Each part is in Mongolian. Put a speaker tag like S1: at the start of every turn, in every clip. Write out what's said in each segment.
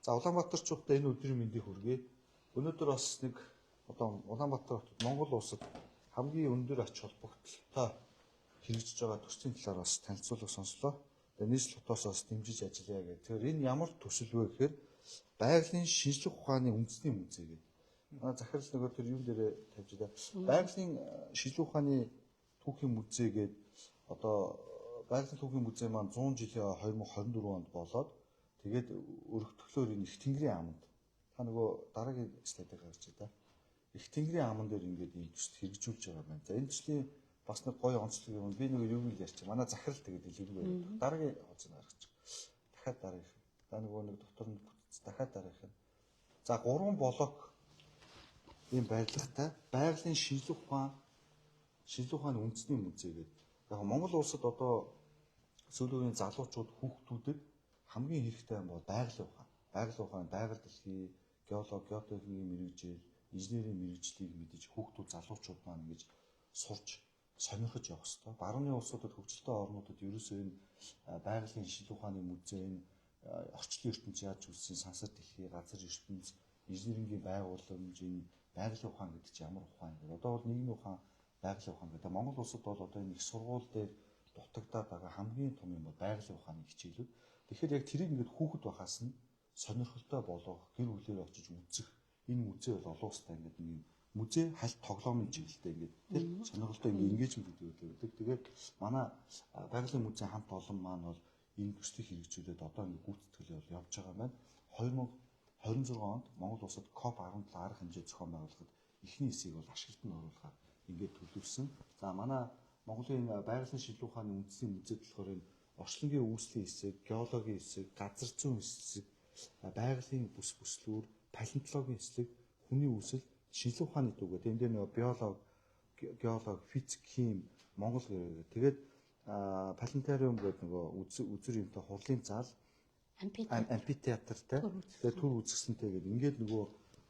S1: За Улаанбаатарчуудаа энэ өдрийн мэндийг хүргэе. Өнөөдөр бас нэг одоо Улаанбаатар хотод Монгол улсад хамгийн өндөр ач холбогдолтой хэрэгжиж байгаа төслийн талаар бас танилцуулга сонслоо. Тэгээ нийслэл хотоос бас дэмжиж ажиллая гэх. Тэгэхээр энэ ямар төсөл вэ гэхээр байгалийн шинжлэх ухааны үндэсний музей гэдэг. Манай захирал нөгөө тэр юун дээрээ тавьж байгаа. Байгалийн шинжлэх ухааны түүхийн музей гэдэг одоо байгалийн түүхийн музей маань 100 жилийн 2024 онд болоод тэгээд өргөтгөлөөр энэ их тэнгэрийн аманд та нөгөө дараагийн слайдыг гаргаж байгаа. Их тэнгэрийн аман дээр ингээд ийм төсөл хэрэгжүүлж байгаа байна. За энэ төслийн бас нэг гоё онцлог юм. Би нэг юу гэж ярьчих. Манай захирал тэгээд илэрхийлээ. Дараагийн хуудсыг гаргаж. Дахиад дараагийнх. За нөгөө нэг доктор нь дахиад дараагийнх нь. За 3 блок ийм барилгатай байгалийн шинжлэх ухааны үндэсний музей гэдэг. Яг Монгол улсад одоо сүүлийн залуучууд хүүхдүүдэд хамгийн хэрэгтэй юм бол байгалийн ухаан. Байгалийн ухаан, байгаль дэлхий, геологи, геотехникийн мэрэгжил, инженерийн мэрэгжлийг мэдэж хүүхдүүд залуучууд маань ингэж сурч сонирхож явах хэрэгтэй. Барууны улсуудад хөгжилтэй орнуудад ерөөсөө энэ байгалийн шинжлэх ухааны музей, орчлон ертөнцийн яаж үүссэн, сансар дэлхий, газар ертөнц, инженерийн байгууламж, энэ байгалийн ухаан гэдэг чинь ямар ухаан вэ? Одоо бол нийгмийн ухаан, байгалийн ухаан гэдэг. Монгол улсад бол одоо энэ их сургууль дээр дутагдаад байгаа хамгийн том юм бол байгалийн ухааны хичээлүүд. Тэгэхээр яг тэрийг ингээд хүүхэд байхаас нь сонирхолтой болгох, гэр бүлээр очиж үзэх энэ музей бол олон улстай ингээд нэг музей хальт тоглоомын чиглэлтэй ингээд тэр сонирхолтой ингээд engagement үүдэг. Тэгээд манай байгалийн музей хамт олон маань бол энэ төслийг хэрэгжүүлээд одоо ингээд гүйцэтгэлээ бол явж байгаа маань 2026 онд Монгол улсад COP17 арга хэмжээ зохион байгуулахад эхний хэсгийг бол ашиглалтанд оруулахаар ингээд төлөвлөсөн. За манай Монголын байгалийн шинжлэх ухааны үндэсний музейд болохоор энэ орчлонгийн үүслийн хэсэг, геологийн хэсэг, газар зүйн хэсэг, байгалийн бүс бүслүүр, палеонтологийн хэсэг, хүний үүсэл, шинжлэх ухааны дүүгээ. Тэнд дээр нөгөө биологи, геологи, физик, хим, Монгол гэх. Тэгээд палеонтариум гэдэг нөгөө үзүр юмтай хурлын зал, амфитеатртай, тэгээд түр үзэсгэлэнтэй гэдэг. Ингээд нөгөө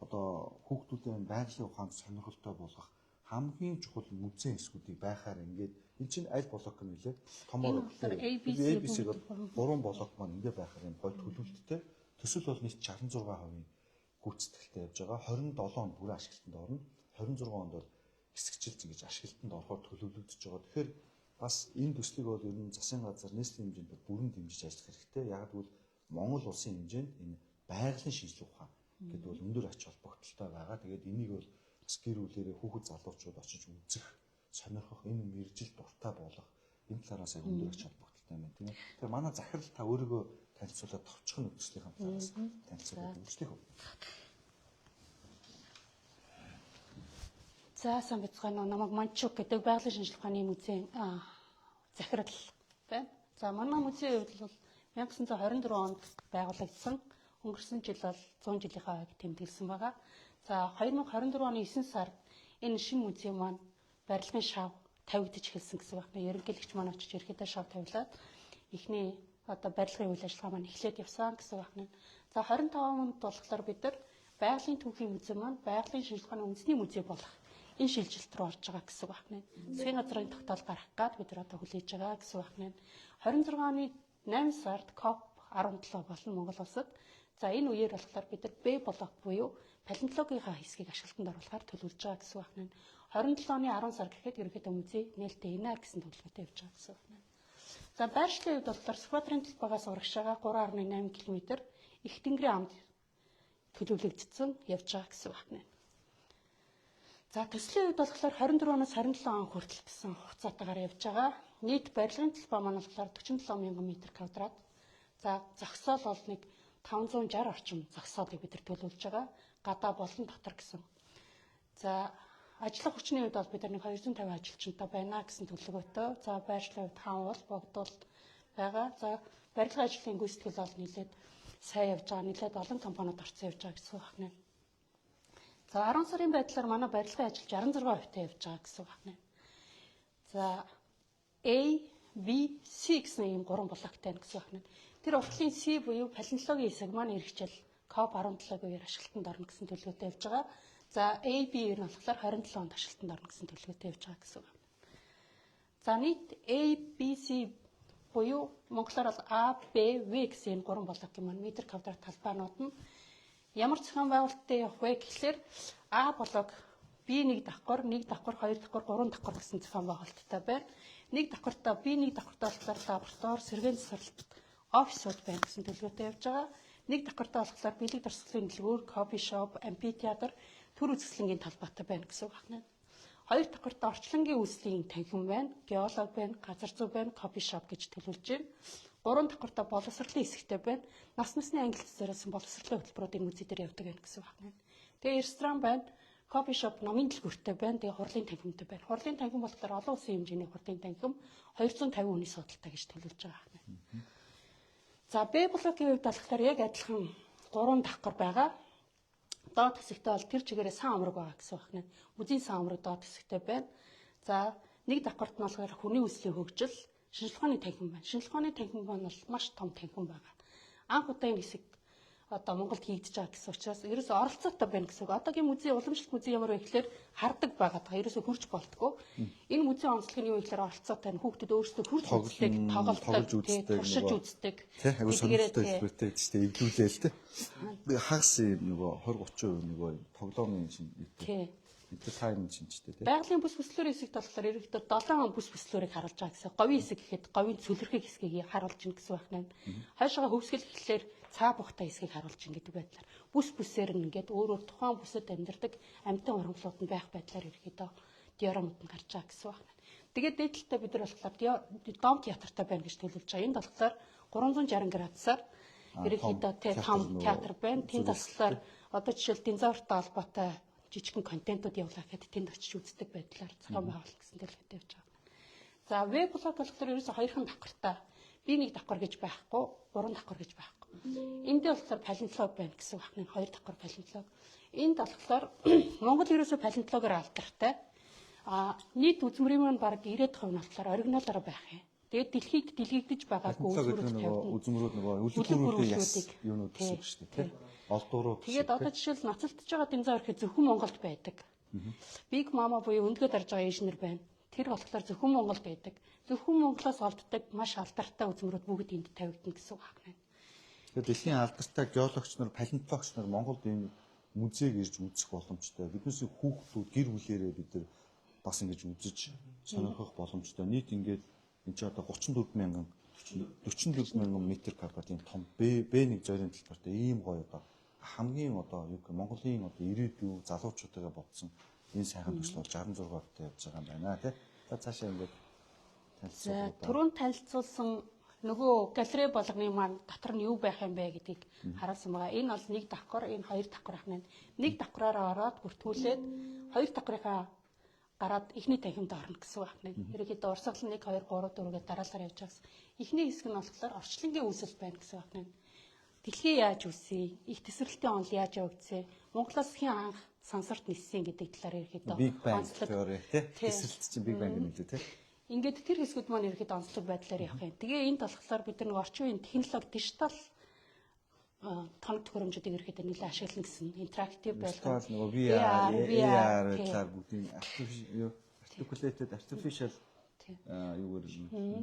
S1: одоо хүүхдүүдийн байгалийн ухаанд сонирхолтой болгох хамгийн чухал музей хэсгүүдийг байхаар ингээд энэ чинь аль блок юм нэлээ томоор ABC бол 3 блок маань ингээд байхаар юм гой төлөвлөлттэй төсөл бол нийт 66% гүйцэтгэлтэй явж байгаа. 27 онд бүрэн ашиглалтанд орно. 26 онд бол хэсэгчилж ингэж ашиглалтанд орохоор төлөвлөгдөж байгаа. Тэгэхээр бас энэ төслийг бол ер нь засгийн газар нийслэлийн хэмжээнд бүрэн дэмжиж ажиллах хэрэгтэй. Яг гэвэл Монгол улсын хэмжээнд энэ байгалийн шинжлэх ухаан гэдэг бол өндөр ач холбогдолтой байгаа. Тэгээд энийг бол бас гэр бүлэрээ хүүхэд залуучууд очиж үзэх, сонирхох, энэ мэрэгжил дуртай болох энэ талаараас өндөр ач холбогдолтой юм байна. Тэгэхээр манай захирал та өөрийгөө танилцуулаад товчхон нөхцөлийн хамтлагаас танилцуулаад өгчлээ хөө.
S2: За сайн бацгаана уу. Намайг Манчук гэдэг байгалийн шинжлэх ухааны музейн захирал байна. За манай музейн хувьд бол 1924 онд байгуулагдсан. Өнгөрсөн жил бол 100 жилийнхаа хойг тэмдэглэсэн байгаа. За 2024 оны 9 сард энэ шинэ музей маань барилгын шав тавигдаж эхэлсэн гэсэн байна. Ерөнхийлөгч маань очиж ерөнхийдөө шав тавилаад эхний одоо барилгын үйл ажиллагаа маань эхлээд явсан гэсэн байна. За 25 онд болохоор бид нар байгалийн түүхийн музей маань байгалийн шинжлэх ухааны үндэсний музей болох энэ шилжилт рүү орж байгаа гэсэн байна. Засгийн газрын тогтоол гаргах гад бид нар одоо хүлээж байгаа гэсэн байна. 26 оны 8 сард COP17 болон Монгол улсад за энэ үеэр болохоор бид нар Б блок буюу палеонтологийнхаа хэсгийг ашиглалтанд оруулахар төлөвлөж байгаа гэсэн байна. 27 оны 10 сар гэхэд ерөнхийдөө музей нээлттэй инаар гэсэн төлөвлөгөөтэй явж байгаа гэсэн байна. За байршлын үед болохоор Сүхбаатарын талбайгаас урагшаага 3.8 км их тэнгэрийн амд төлөвлөгдсөн явж байгаа гэсэн байна. За төслийн үед болохоор 24-оноос 27 он хүртэл гэсэн хугацаатаагаар явж байгаа. Нийт барилгын талбай маань болохоор 47,000 м². За зогсоол бол нэг 560 орчим зогсоолыг бид нар төлөвлөж байгаа. Гадаа болон дотор гэсэн. За ажлын хүчний үед бол бид нар нэг 250 ажилчинтай байна гэсэн төлөвлөгөөтэй. За байршлын үед хаан бол богдол байгаа. За барилгын ажлын гүйцэтгэл бол нэлээд сайн явж байгаа. Нэлээд олон компаниуд орцсон явж байгаа гэсэн байна. За 10 сарын байдлаар манай барилгын ажил 66% явж байгаа гэсэн байна. За A, B, C гэсэн ийм 3 блоктай гэсэн байна. Тэр уртлын C буюу палеонтологийн хэсэг маань иргэжил COP17-гийн үеэр ашиглалтанд орно гэсэн төлөвлөгөөтэй явж байгаа. За A, B нь болохоор 27 онд ашиглалтанд орно гэсэн төлөвлөгөөтэй явж байгаа гэсэн байна. За нийт A, B, C буюу монголоор бол А, Б, В гэсэн энэ 3 блокийн маань метр квадрат талбайнууд нь ямар зохион байгуулалттай явах вэ гэхлээр А блок B1 давхар, 1 давхар, 2 давхар, 3 давхар гэсэн зохион байгуулалттай байна. 1 давхартаа B1 давхартаа болохоор лаборатори, сэргээн засварлалт, офисууд байна гэсэн төлөвлөгөөтэй явж байгаа. 1 давхартаа болохоор бэлэг дурсгалын дэлгүүр, кофе шоп, амфитеатр, төр үзэсгэлэнгийн талбайтай байна гэсэн үг байна. 2 давхартаа орчлонгийн үйлслийн танхим байна, геолог байна, газар зүй байна, кофе шоп гэж төлөвлөж байна. 3 давхартаа боловсролын хэсэгтэй байна. Нас насны англи хэлээр боловсролын хөтөлбөрүүдийн музей дээр явдаг байна гэсэн үг байна. Тэгээ ресторан байна. Кофе шоп номын дэлгүүртэй байна. Тэгээ хурлын танхимтай байна. Хурлын танхим болохоор олон улсын хэмжээний хурлын танхим 250 хүний судалтай гэж төлөвлөж байгаа юм. За Б блокийн хувьд болохоор яг адилхан 3 давхар байгаа. Доод хэсэгтээ бол тэр чигээрээ сан амраг байгаа гэсэн үг байна. Музейн сан амраг доод хэсэгтээ байна. За нэг давхарт нь болохоор хүний үйлслийн хөгжил, шинжилгээний танхим байна. Шинжилгээний танхим бол маш том танхим байгаа. Анх удаа энэ хэсэг одоо Монголд хийгдэж байгаа гэсэн учраас ерөөсөө оролцоотой байна гэсэн үг. Одоогийн музей, уламжлалт музей ямар вэ гэхээр хардаг байгаа. Ерөөсөө хурж болтгоо. Энэ музейн онцлог нь юу вэ гэхээр оролцоотой. Хүүхдүүд өөрсдөө хурж үздэг, тоглолдог, туршиж үздэг.
S1: Аюу сонирхолтой хэлбэртэй гэж тэ иглүүлээл тэ. Би хагас нөгөө 20-30% нөгөө тоглоомын шин entertainment шинжтэй тэ.
S2: Байгалийн бүс бүслүүрийн хэсэгт болохоор ерөнхийдөө 7 бүс бүслүүрийг харуулж байгаа гэсэн. Говийн хэсэг гэхэд говийн цөлөрхийг хэсгийг харуулж ин гэсэн байна. Хойшоогоо хөвсгөл гэхлээр цаа бухтай хэсгийг харуулж ин гэдэг байдлаар бүс бүсээр нь ингээд өөрөөр тухайн бүсэд амьдардаг амьтан ургамлууд нь байх байдлаар ерөнхийдөө диорамууд нь гарч байгаа гэсэн байна. Тэгээд дээдлэлтэй бид нар болохоор дом театртай байна гэж төлөвлөж байгаа. Энд болохоор 360 градусаар ерөнхийдөө том театр байна. Тэнд болохоор одоо жишээл динозавртай холбоотой жижигхэн контентууд явуулах гэхэд тэнд очиж үздэг байдлаар зохион байгуулалт гэсэн төлөвлөгөөтэй явж байгаа. За веб блог болохоор ерөөсөө хоёрхан давхартай. B1 давхар гэж байхгүй, 3 давхар гэж байхгүй. Энд дээр болохоор палеонтолог байна гэсэн үг байна. 2 давхар палеонтолог. Энд болохоор Монгол ерөөсөө палеонтологоор алдартай. Нийт үзмэрийн маань бараг 90% нь болохоор оригиналаар байх юм. Тэгээд дэлхийд дэлгэгдэж байгаагүй
S1: үзмөрүүд нөгөө үлгэрүүдийн юунууд гэсэн үг шүү дээ, тийм. Олдууруу.
S2: Тэгээд одоо жишээл ноцолдож байгаа динозавр гэхэд зөвхөн Монголд байдаг. Big Mama буюу өндгөө дарж байгаа инженер байна. Тэр болохоор зөвхөн Монголд байдаг. Зөвхөн Монголоос олддог маш алдартай үзмөрүүд бүгд энд тавигдана гэсэн үг байна.
S1: Тэгээд дэлхийн алдартай геологч нар, палеонтологч нар Монголд энэ музейг ирж үзэх боломжтой. Биднээс хүүхдүүд гэр бүлээрээ бид нар бас ингэж үзэж сонирхох боломжтой. Нийт ингээд энэ ч одоо 44,000 метр квадрат энэ том Б1 зорийн талбартай ийм гоё одоо хамгийн одоо юу гэх Монголын одоо ирээдүйн залуучуудаа бодсон энэ сайхан төсөл бол 66-тай явж байгаа юм байна тий. За цаашаа ингээд
S2: танилцуулъя. Түрүүн танилцуулсан нөгөө галерей болгоны маань дотор нь юу байх юм бэ гэдгийг харуулсан байгаа. Энэ бол 1 давхар, энэ 2 давхар ахна. 1 давхраараа ороод бүртгүүлээд 2 давхрынхаа гараад эхний танхимд орно гэсэн үг байна. Ерөнхийдөө урсгал 1 2 3 4 гэж дараалал явж байгаас. Эхний хэсэг нь болохоор орчлонгийн үүсэл байна гэсэн үг байна. Дэлхий яаж үсэ, их тесрэлтийн онол яаж явагдсан, Монголоос хэн анх сансарт ниссэн гэдэг талаар ерөнхийдөө
S1: онцлог теори тий. Тесрэлт чинь Big Bang гэдэг тий.
S2: Ингээд тэр хэсгүүд маань ерөнхийдөө онцлог байдлаар явах юм. Тэгээ энд болохоор бид нэг орчин үеийн технологи дижитал тоног төхөөрөмжүүдийг ерөнхийдөө нэлээд ашиглана гэсэн интерактив байлгах.
S1: Нөгөө VR талаар бүгдийн artificial юугаар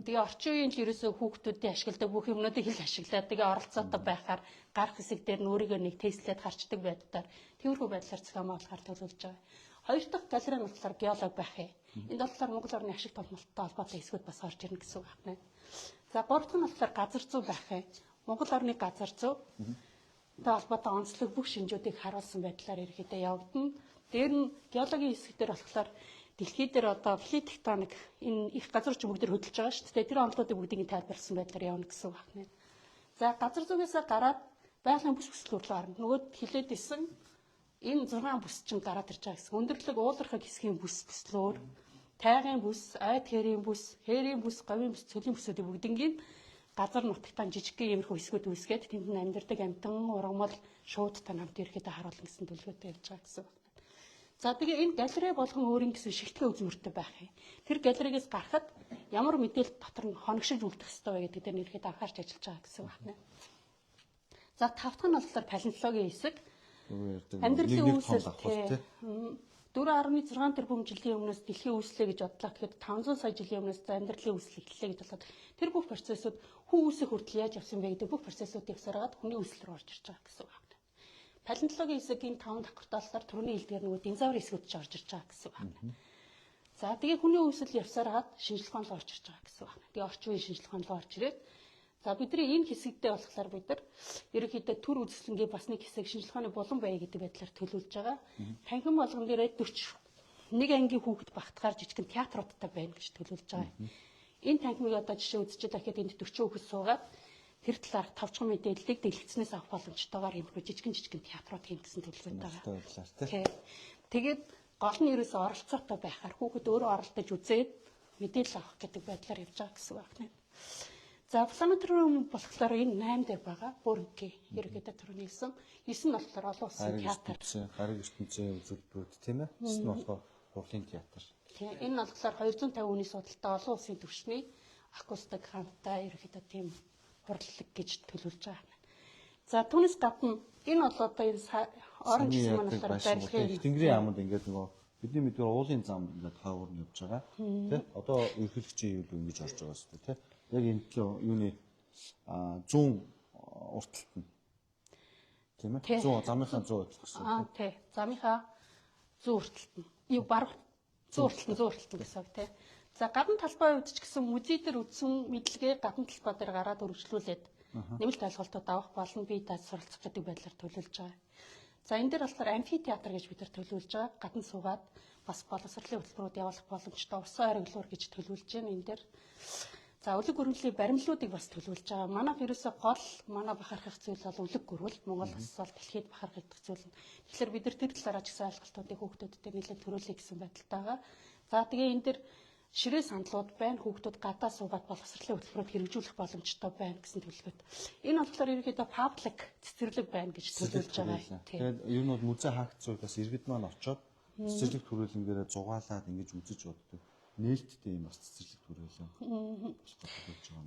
S2: тэгээ орчин үеийн л ерөөсөө хүүхдүүдийн ашигладаг бүх юмнуудыг хэл ашиглаад тэгээ оролцоотой байхаар гарах хэсэг дээр нь өөрийгөө нэг тестлээд харчдаг байдлаар тэрхүү байдлаар зохион байгуулахаар төлөвлөж байгаа. Хоёр дахь галерей нь болохоор геолог байх юм. Энд болохоор Монгол орны ашиг толмолттой холбоотой хэсгүүд бас орж ирнэ гэсэн үг байна. За гурав дахь нь болохоор газар зүй байх юм. Монгол орны газар зүй та холбоотой онцлог бүх шинжүүдийг харуулсан байдлаар ерөнхийдөө явагдана. Дээр нь геологийн хэсэг дээр болохоор дэлхий дээр одоо плит тектоник энэ их газар зүйн бүгд хөдөлж байгаа шүү дээ. Тэр онолуудыг бүгдийг тайлбарласан байдлаар явна гэсэн үг байна. За газар зүйгээс гараад байгалийн бүс бүслүүр рүү орно. Нөгөө хилээд исэн энэ 6 бүс чинь гараад ирж байгаа гэсэн. Өндөрлөг уулархаг хэсгийн бүс бүслүүр, тайгын бүс, айд хэрийн бүс, говийн бүс, цөлийн бүсүүдийн бүгднийг газар нутагтаа жижигхэн иймэрхүү хэсгүүд үүсгээд тэнд нь амьдардаг амьтан, ургамал, шуудтай намт ирэхэд харуулна гэсэн төлөвлөгөөтэй явж байгаа гэсэн. За тэгээ энэ галерей болгон өөрийн гэсэн шигтгэн үзмөртэй байх юм. Тэр галерейгээс гарахад ямар мэдээлэл дотор нь хоногшиж үлдэх ёстой вэ гэдэг дээр нэрхэд анхаарч ажиллаж байгаа гэсэн байна. За 5 дахь нь болохоор палеонтологийн хэсэг. Амьдралын үүсэл 4 4.6 тэрбум жилийн өмнөөс дэлхий үүслэе гэж бодлоо. Тэгэхэд 500 сая жилийн өмнөөс амьдралын үүсэл эхэллээ гэж болоод тэр бүх процессыг хүү үүсэх хүртэл яаж явсан бэ гэдэг бүх процессуудыг явсараад хүний үүсэл рүү орж ирж байгаа гэсэн үг байна. Палеонтологийн хэсгийн 5 давхар талаар түрүүний хэлдгээр нөгөө динозаврын хэсгүүд ч орж ирж байгаа гэсэн үг байна. За тэгээ хүний үүсэл явсараад шинжлэх ухаан руу орж ирж байгаа гэсэн үг байна. Тэгээ орчин үеийн шинжлэх ухаан руу орж ирээд за бидний энэ хэсэгдээ болохоор бид нар ерөнхийдөө төр үзэсгэлэнгийн бас нэг хэсэг шинжлэх ухааны булан бай гэдэг байдлаар төлөвлөж байгаа. Танхим болгон дээрээ 41 ангийн хүүхэд багтахаар жижигэн театруудтай байна гэж төлөвлөж байгаа. Энэ танхимыг одоо жишээ үзчихэд дахиад энд 40 хүүхэд суугаад тэр талаарх товчхон мэдээллийг дэлгэцнээс авах боломжтойгоор иймэрхүү жижигэн театрууд хийн гэсэн төлөвлөд байгаа. Тэгээд гол нь ерөөсөө оролцоотой байхаар хүүхэд өөрөө оролдож үзээд мэдээлэл авах гэдэг байдлаар явж байгаа гэсэн үг байна. За планетарум болохоор энэ 8 дээр байгаа. Бүр ингээ ерөөдөө түрүүний хэлсэн. 9 нь болохоор олон улсын театр.
S1: Гариг ертөнцийн үзүүлбэрүүд тийм ээ. 9 нь болохоор хурлын театр.
S2: Тийм. Энэ нь болохоор 250 хүний судалтай олон улсын түвшний акустик хамтаа ерөөдөө тийм хурлаг гэж төлөвлөж байгаа. За түүнээс гадна энэ бол одоо энэ орон гэсэн маань болохоор барилгын
S1: Тэнгэрийн яамд ингээд нөгөө бидний мэдгээр уулын зам ингээд хавар нь явж байгаа. Тэ? Одоо ерхийлэгчийн юу ингэж орж байгаа шүү дээ, тэ? Яг энэ юуны 100 урталт нь. Тийм ээ? 100 замынхаа 100 урталт гэсэн.
S2: Тий. Замынхаа 100 урталт нь. Юу баруун 100 урталт гэсэн үг тий. За гадна талбай хувьд ч гэсэн музей дээр үзсэн мэдлэгээ гадна талбай дээр гараад өргөжлүүлээд нэмэлт ойлголтууд авах болон бие дааж суралцах гэдэг байдлаар төлөвлөж байгаа. За энэ дээр болохоор амфитеатр гэж бид нар төлөвлөж байгаа. Гадна суугаад бас боловсролын хөтөлбөрүүд явуулах боломжтой усан хориглуур гэж төлөвлөж байна энэ дээр. За өлөг гөрвөлийн баримлуудыг бас төлөвлөж байгаа. Манайх ерөөсөө гол бахархах зүйл бол өлөг гөрвөл. Монгол улс бол дэлхийд бахархагдах зүйл нь. Тэгэхээр бид нар тэр талаараа ч гэсэн ойлголтуудыг хүүхдүүдэд нэлээд төрүүлье гэсэн байдалтай байгаа. За тэгээ энэ дээр ширээ сандлууд байна. Хүүхдүүд гадаа суугаад боловсролын хөтөлбөрөд хэрэгжүүлэх боломжтой байна гэсэн төлөвлөгөөт. Энэ болохоор ерөнхийдөө паблик цэцэрлэг байна гэж төлөвлөж байгаа.
S1: Тэгээд ер нь бол музей хаагдсан бас иргэд маань очоод цэцэрлэг төрүүлэнгээрээ зугаалаад ингэж үзэж боддог. Нээлттэй юм бас цэцэрлэг төрүүлээ.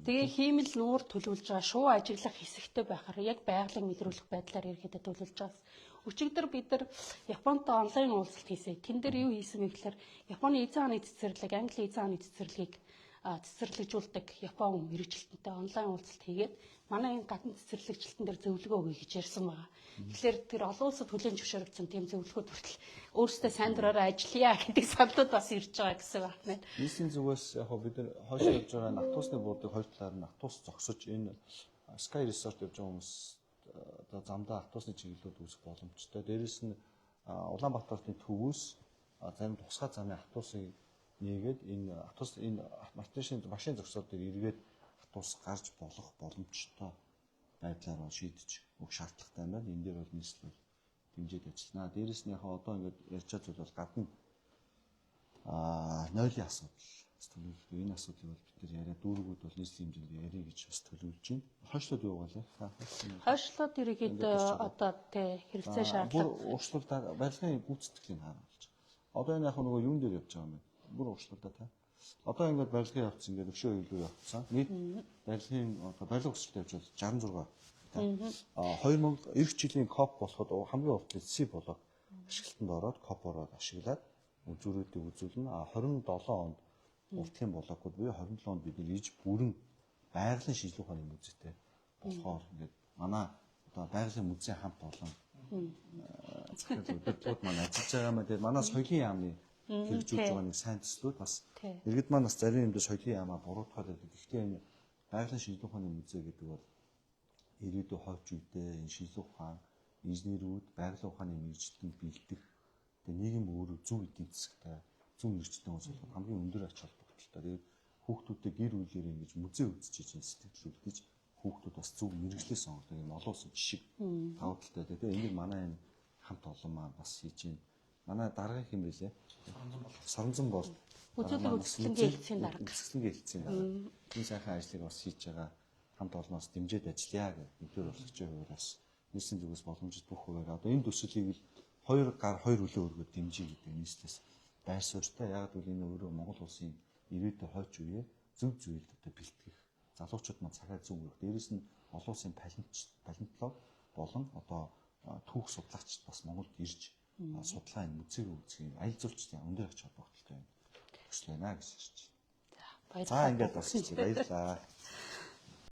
S2: Тэгээ хиймэл нуур төлөвлөж байгаа шуу ажиглах хэсэгтэй байхаар яг байгалыг мэдрүүлэх байдлаар ерөнхийдөө төлөвлөж байгаа. Өчигдөр бид нар Японтой онлайн уулзалт хийсэн. Тэн дээр юу хийсэн бэ гэхээр Японы эзэн хааны цэцэрлэг, Англи эзэн хааны цэцэрлэгийг цэцэрлэгжүүлдэг Япон мэрэгчлэнтэй онлайн уулзалт хийгээд манай энэ гадна цэцэрлэгчлэлтэн дээр зөвлөгөө өгье гэж ярьсан байгаа. Тэгэхээр тэр олон улсад хүлээн зөвшөөрөгдсөн тийм зөвлөгөөд хүртэл өөрсдөө сайн дураараа ажиллая гэдэг саналуд бас ирж байгаа гэсэн байна.
S1: Нийсийн зүгээс яг бид нар хойшоо явж байгаа Навтусны буудлыг хоёр талаар нь Навтус зогсож энэ Sky Resort явж байгаа хүмүүс одоо замдаа автобусны чиглэлүүд үүсэх боломжтой. Дээрээс нь Улаанбаатарын төвөөс зарим тусгай замын автобусыг нээгээд энэ автобус энэ машин зогсоод дээр эргээд автобус гарч болох боломжтой байдлаар шийдэж өгөх шаардлагатай байна. Энэ дээр бол нийслэл дэмжиж ажиллана. Дээрээс нь яг одоо ингээд ярьж байгаа зүйл бол гадна нойлын асуудал төлөвлөлт. Энэ асуудлыг бол бид нар яриа дүүргүүд бол нийслэлийн хэмжээнд ярих гэж бас төлөвлөж байна. Хойшлууд юу гал вэ?
S2: Хойшлууд ерөөдөө одоо тэ хэрэгцээ шаардлага.
S1: Бүр урьдчилан барилгын гүйцэтгэлийн хаана болж байгаа. Одоо энэ яг нөгөө юун дээр явж байгаа юм бэ? Бүр урьдчилан та. Одоо ингээд барилгын явц ингээд өшөө илүү явцсан. Нийт барилгын одоо барилга өсөлтөд явж бол 66. 2009 жилийн КОП болоход хамгийн урт C болоод ашиглалтанд ороод КОП ороод ашиглаад үзүүрүүдийг үзүүлнэ. 27 онд уртын болоогүй буюу 27 онд бид нэр иж бүрэн байгалийн шинжилгээ ухааны музейтэй болохоор ингээд манай одоо байгалийн музей хамт олон зөвлөлтүүд маань ажиллаж байгаа маа. Тэгээд манай соёлын яамны хэрэгжүүлж байгаа нэг сайн төслүүд бас иргэд маань бас зарим юмд соёлын яамаа буруутгаад байдаг. Гэхдээ энэ байгалийн шинжилгээ ухааны музей гэдэг бол ирээдүйн хойч үедээ энэ шинжилгээ ухаан, инженерүүд, байгалийн ухааны мэргэжилтэнд бэлдэх тэгээд нийгэм өөрөө зөв эдийн засагтай, зөв мэргэжилтийн хүмүүс бол хамгийн өндөр ач холбогдолтой. Тэгээд хүүхдүүдтэй гэр бүлээр ингэж музей үзчихэж энэ сэтгэл үлдээж хүүхдүүд бас зөв мэргэжлээ сонгодог юм олон улсын жишг тавталтай. Тэгээд энийг манай энэ хамт олон маань бас хийж байна. Манай даргын хэм билээ. Соронзон бол
S2: үзүүлэг үзэсгэлэнгийн хэлтсийн дарга.
S1: Үзэсгэлэнгийн хэлтсийн дарга. Энэ сайхан ажлыг бас хийж байгаа хамт олноос дэмжиж ажиллая гэх мэдээ болгочтой хувьраас нийслэлийн зүгээс боломжит бүх хуваараа одоо энэ төслийг л 2 гар 2 хөлөө өргөд дэмжиж гэдэг нийслэлээс байр суурьтай. Яг л энэ өөрөө Монгол улсын ирээдүйн хойч үеэ зөв зөвлөлд одоо бэлтгэх залуучууд маань цагаа зөв өргөх. Дээрээс нь олон улсын палеонтолог болон одоо түүх судлаагчид бас Монголд ирж судалгаа энэ музейг үзэх юм аялал жуулчдын өндөр ач холбогдолтой юм. Төсөл байна гэж хэлж байна.
S2: За
S1: За ингээд бас баярлалаа.